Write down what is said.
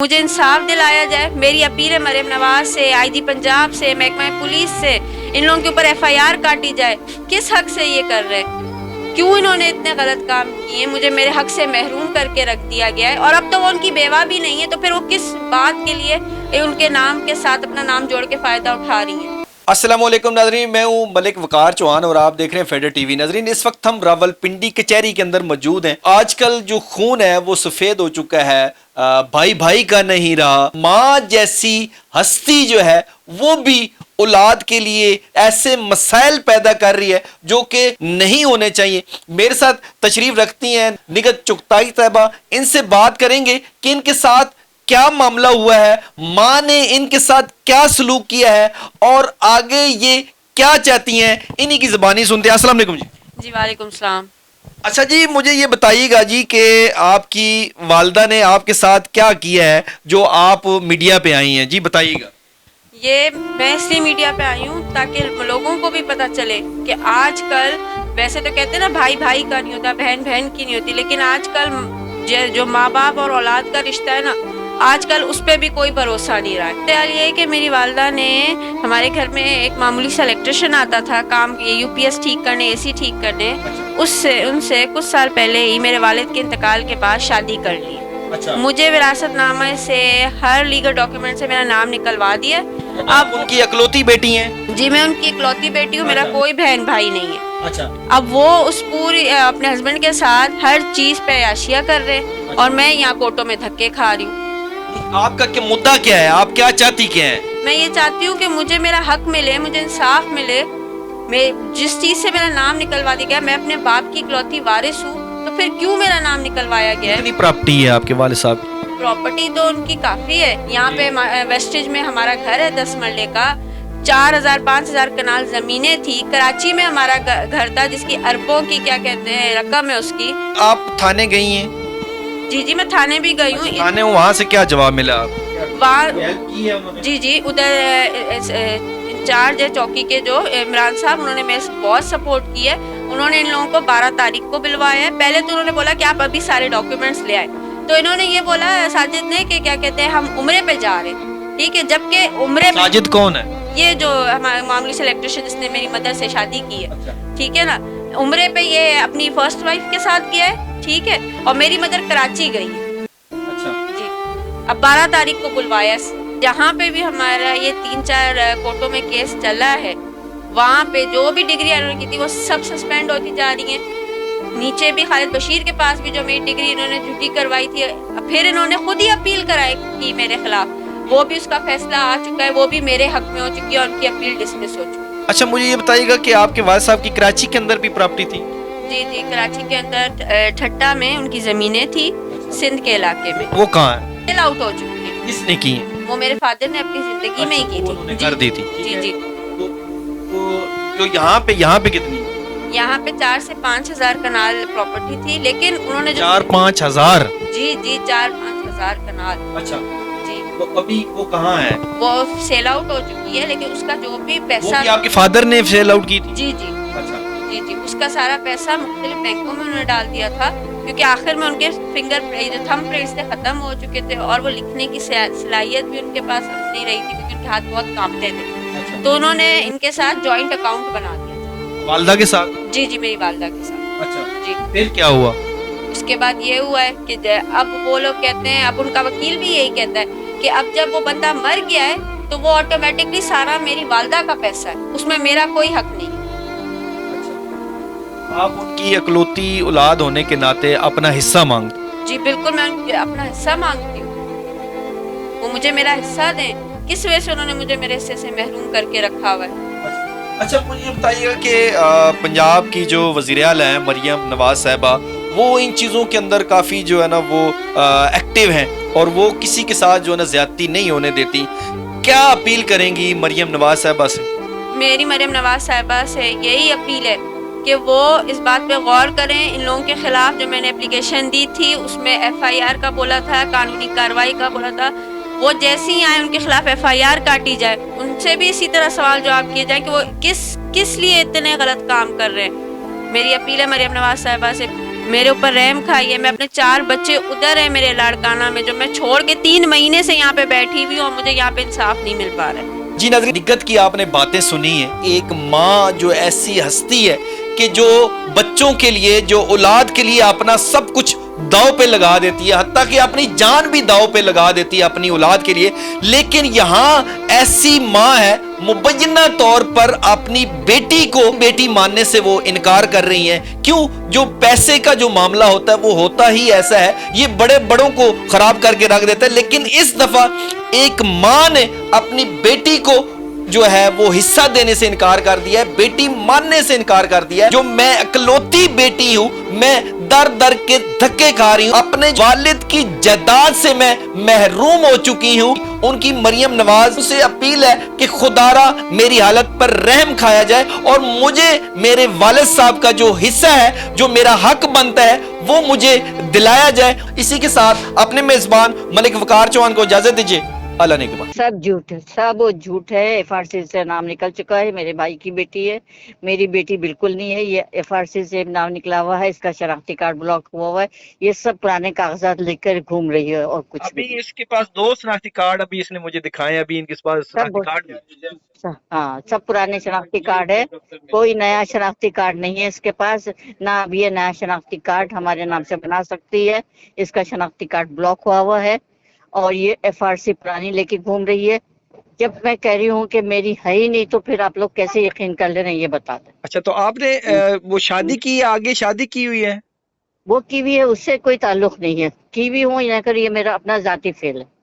मुझे इंसाफ दिलाया जाए। मेरी अपील है मरियम नवाज से, आईजी पंजाब से, महकमा पुलिस से, इन लोगों के ऊपर एफआईआर काटी जाए। किस हक से ये कर रहे हैं? क्यों इन्होंने इतने गलत काम किए? मुझे मेरे हक से महरूम करके रख दिया गया है और अब तो वो उनकी बेवा भी नहीं है, तो फिर वो किस बात के लिए उनके नाम के साथ अपना नाम जोड़ के फ़ायदा उठा रही हैं। अस्सलाम वालेकुम नाज़रीन, मैं हूं मलिक वकार चौहान और आप देख रहे हैं फेडर टीवी। नाज़रीन, इस वक्त हम रावलपिंडी कचहरी के अंदर मौजूद हैं। आजकल जो खून है वो सफ़ेद हो चुका है, भाई भाई का नहीं रहा। माँ जैसी हस्ती जो है वो भी औलाद के लिए ऐसे मसाइल पैदा कर रही है जो कि नहीं होने चाहिए। मेरे साथ तशरीफ रखती हैं निगत चुगताई साहबा, इनसे बात करेंगे कि इनके साथ क्या मामला हुआ है, माँ ने इनके साथ क्या सलूक किया है और आगे ये क्या चाहती हैं, इन्हीं की ज़बानी सुनते हैं। अस्सलाम वालेकुम जी। जी वालेकुम सलाम। अच्छा जी, मुझे ये बताइएगा जी कि आपकी वालदा ने आपके साथ क्या किया है जो आप मीडिया पे आई हैं, जी बताइएगा। ये मैं इसलिए मीडिया पे आई हूँ ताकि लोगों को भी पता चले कि आजकल, वैसे तो कहते हैं ना भाई भाई का नहीं होता, बहन बहन की नहीं होती, लेकिन आजकल जो माँ बाप और औलाद का रिश्ता है ना, आजकल उस पर भी कोई भरोसा नहीं रहा है। ख्याल ये है कि मेरी वालदा ने हमारे घर में एक मामूली सा इलेक्ट्रिशियन आता था काम, ये यूपीएस ठीक करने, एसी ठीक करने, उनसे कुछ साल पहले ही मेरे वालिद के इंतकाल के बाद शादी कर ली। अच्छा। मुझे विरासतनामे से हर लीगल डॉक्यूमेंट से मेरा नाम निकलवा दिया। अब उनकी इकलौती बेटी हैं? जी, मैं उनकी इकलौती बेटी हूँ, मेरा कोई बहन भाई नहीं है। अच्छा। अब वो उस पूरी अपने हस्बैंड के साथ हर चीज पे अयाशिया कर रहे हैं और मैं यहाँ कोर्टों में धक्के खा रही हूँ। आपका क्या मुद्दा क्या है, आप क्या चाहती क्या है? मैं ये चाहती हूँ कि मुझे मेरा हक मिले, मुझे इंसाफ मिले। मैं जिस चीज से मेरा नाम निकलवा दिया गया, मैं अपने बाप की इकलौती वारिस हूँ, तो फिर क्यों मेरा नाम निकलवाया गया है? कितनी प्रॉपर्टी है आपके वालिद साहब की? प्रॉपर्टी तो उनकी काफी है। यहाँ पे वेस्टेज में हमारा घर है 10 मरले का, 4000-5000 कनाल जमीनें थी। कराची में हमारा घर था जिसकी अरबों की क्या कहते हैं रकम है उसकी। आप थाने गई हैं? जी, मैं थाने भी गई हूँ। थाने वहाँ से क्या जवाब मिला? वहाँ जी उधर इंचार्ज है चौकी के जो इमरान साहब, उन्होंने मेरे से बहुत सपोर्ट की है। उन्होंने इन लोगों को 12 तारीख को बुलवाया है। पहले तो उन्होंने बोला कि आप अभी सारे डॉक्यूमेंट्स ले आए, तो इन्होंने ये बोला साजिद ने कि क्या कहते हैं हम उम्रे पे जा रहे हैं, ठीक है। जबकि उम्रे साजिद कौन है? ये जो हमारे मामूली से इलेक्ट्रिशियन जिसने मेरी मदर से शादी की है, ठीक है ना। उम्रे पे ये अपनी फर्स्ट वाइफ के साथ गया है, ठीक है, और मेरी मदर कराची गई है। अच्छा जी, अब 12 तारीख को बुलवाया। जहाँ पे भी हमारा ये 3-4 कोर्टों में केस चला है, वहाँ पे जो भी डिग्री इन्होंने की थी वो सब सस्पेंड होती जा रही हैं। नीचे भी खालिद बशीर के पास भी जो मेरी डिग्री इन्होंने झूठी करवाई थी, फिर इन्होंने खुद ही अपील कराई की मेरे खिलाफ, वो भी उसका फैसला आ चुका है, वो भी मेरे हक में हो चुकी है और उनकी अपील डिसमिस हो चुकी है। अच्छा, मुझे ये बताइएगा कि आपके वालिद साहब की कराची के अंदर भी प्रॉपर्टी थी? जी, कराची के अंदर ठट्टा में उनकी जमीनें थी, सिंध के इलाके में। वो कहाँ है? सेल आउट हो चुकी है। किसने की है? वो मेरे फादर ने अपनी जिंदगी में ही की थी। कर दी थी? जी। तो यहाँ पे कितनी? यहाँ पे 4 से 5 हजार कनाल प्रॉपर्टी थी, लेकिन उन्होंने 4-5 हजार? जी 4-5 हजार कनाल। अच्छा जी, तो अभी वो कहाँ है? वो सेल आउट हो चुकी है, लेकिन उसका जो भी पैसा आपके फादर ने सेल आउट की थी? जी। अच्छा। जी, उसका सारा पैसा मुख्तलिफ बैंकों में उन्होंने डाल दिया था, क्योंकि आखिर में उनके फिंगर जो थंब प्रिंट्स थे खत्म हो चुके थे और वो लिखने की सलाहियत भी उनके पास नहीं रही थी, क्योंकि उनके हाथ बहुत कांपते थे। अच्छा। तो उन्होंने इनके साथ जॉइंट अकाउंट बना दिया था। वालदा के साथ? जी, मेरी वालदा के साथ। अच्छा जी। फिर क्या हुआ? उसके बाद ये हुआ है कि अब वो लोग कहते हैं, अब उनका वकील भी यही कहता है कि अब जब वो बंदा मर गया है तो वो ऑटोमेटिकली सारा मेरी वालदा का पैसा है, उसमें मेरा कोई हक नहीं है। आप उनकी इकलौती औलाद होने के नाते अपना हिस्सा मांगते? जी बिल्कुल, मैं अपना हिस्सा मांगती हूँ, वो मुझे मेरा हिस्सा दें। किस वजह से उन्होंने मुझे मेरे हिस्से से महरूम करके रखा हुआ है? अच्छा, मुझे बताइएगा कि पंजाब की जो वज़ीर आला हैं मरियम नवाज साहिबा, वो इन चीज़ों के अंदर काफ़ी जो है ना वो एक्टिव हैं और वो किसी के साथ जो है ना ज़्यादती नहीं होने देती। क्या अपील करेंगी मरियम नवाज साहिबा से? मेरी मरियम नवाज साहिबा से यही अपील है कि वो इस बात पे गौर करें। इन लोगों के खिलाफ जो मैंने एप्लीकेशन दी थी उसमें एफआईआर का बोला था, कानूनी कार्रवाई का बोला था, वो जैसे ही आए उनके खिलाफ एफआईआर काटी जाए। उनसे भी इसी तरह सवाल जवाब किए जाए कि वो किस लिए इतने गलत काम कर रहे हैं। मेरी अपील है मरियम नवाज साहिबा से, मेरे ऊपर रहम खाइए। मैं अपने 4 बच्चे उधर है मेरे लाड़काना में, जो मैं छोड़ के 3 महीने से यहाँ पे बैठी हुई हूँ और मुझे यहाँ पे इंसाफ नहीं मिल पा रहा है। जी नाज़रीन, दिक्कत की आपने बातें सुनी है। एक माँ जो ऐसी हस्ती है कि जो बच्चों के लिए, जो औलाद के लिए अपना सब कुछ दाव पे लगा देती है, हत्ता कि अपनी जान भी दाव पे लगा देती है अपनी औलाद के लिए, लेकिन यहाँ ऐसी माँ है मुबैना तौर पर अपनी बेटी को बेटी मानने से वो इनकार कर रही हैं। क्यों? जो पैसे का जो मामला होता है वो होता ही ऐसा है, ये बड़े बड़ों को खराब करके रख देता है। लेकिन इस दफा एक माँ ने अपनी बेटी को जो है वो हिस्सा देने से इनकार कर दिया है, बेटी मानने से इनकार कर दिया है। जो मैं इकलौती बेटी हूं, मैं दर दर के धक्के खा रही हूं, अपने वालिद की जायदाद से मैं महरूम हो चुकी हूं। उनकी मरियम नवाज से अपील है कि खुदारा मेरी हालत पर रहम खाया जाए और मुझे मेरे वालिद साहब का जो हिस्सा है, जो मेरा हक बनता है, वो मुझे दिलाया जाए। इसी के साथ अपने मेजबान मलिक वकार चौहान को इजाजत दीजिए। अल्लाह ने के बाद। सब झूठ है, सब वो झूठ है। एफआरसी से नाम निकल चुका है, मेरे भाई की बेटी है, मेरी बेटी बिल्कुल नहीं है। ये एफआरसी से नाम निकला हुआ है, इसका शनाख्ती कार्ड ब्लॉक हुआ हुआ है, ये सब पुराने कागजात लेकर घूम रही है और कुछ अभी नहीं। इसके पास 2 शनाख्ती कार्ड अभी इसने मुझे दिखाए हैं, अभी इनके पास शनाख्ती कार्ड हाँ, सब पुराने शनाख्ती कार्ड है, कोई नया शनाख्ती कार्ड नहीं है इसके पास। ना अभी ये नया शनाख्ती कार्ड हमारे नाम से बना सकती है, इसका शनाख्ती कार्ड ब्लॉक हुआ है और ये एफआरसी पुरानी लेके घूम रही है। जब मैं कह रही हूँ कि मेरी है ही नहीं, तो फिर आप लोग कैसे यकीन कर ले रहे हैं, ये बता दें। अच्छा, तो आपने वो शादी की है, आगे शादी की हुई है? वो कीवी है, उससे कोई ताल्लुक नहीं है। कीवी हूँ या कर, ये मेरा अपना जाती फेल है।